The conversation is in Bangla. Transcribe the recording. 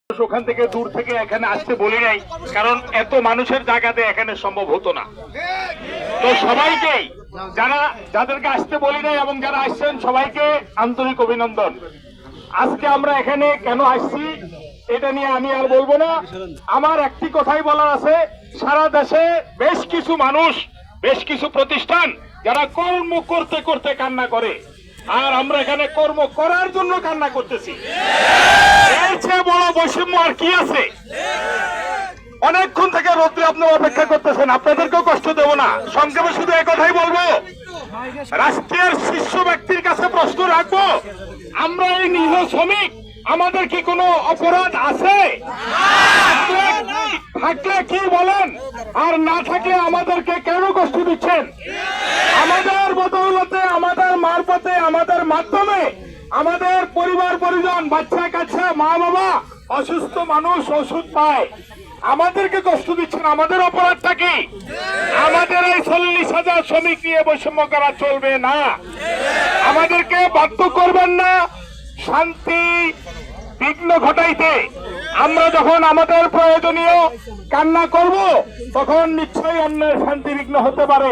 ওখান থেকে দূর থেকে এখানে আসতে বলি নাই, কারণ এত মানুষের জায়গাতে এখানে সম্ভব হতো না। তো সবাইকেই যাদেরকে আসতে বলি নাই এবং যারা আসছেন সবাইকে আন্তরিক অভিনন্দন। আজকে আমরা এখানে কেন আসছি এটা নিয়ে আমি আর বলবো না। আমার একটি কথাই বলার আছে, সারা দেশে বেশ কিছু মানুষ, বেশ কিছু প্রতিষ্ঠান যারা কর্ম করতে করতে কান্না করে, আর আমরা এখানে কর্ম করার জন্য কান্না করতেছি। এর চেয়ে বড় বৈষম্য আর কি আছে? অনেকক্ষণ থেকে রোদ্রে আপনারা অপেক্ষা করতেছেন, আপনাদেরকেও কষ্ট দেব না। সংক্ষেপে শুধু এই কথাই বলবো, রাষ্ট্রের শীর্ষ ব্যক্তির কাছে প্রশ্ন রাখবো, আমরা এই নিজ শ্রমিক, আমাদের কি কোনো অপরাধ আছে? থাকলে কি বলেন, আর না থাকলে আমাদেরকে কেন কষ্ট দিচ্ছেন? আমাদের বদৌলতে, আমাদের মারফতে, আমাদের মাধ্যমে আমাদের পরিবার পরিজন, বাচ্চা কাচ্চা, মা বাবা, অসুস্থ মানুষ ওষুধ পায়, আমাদেরকে কষ্ট দিচ্ছেন। আমাদের অপরাধটা কি? আমাদের এই 40,000 শ্রমিক নিয়ে বৈষম্য করা চলবে না। আমাদেরকে বাধ্য করবেন না শান্তি বিঘ্ন ঘটাইতে। আমরা যখন আমাদের প্রয়োজনীয় কান্না করব, তখন নিশ্চয়ই অন্যের শান্তি বিঘ্ন হতে পারে।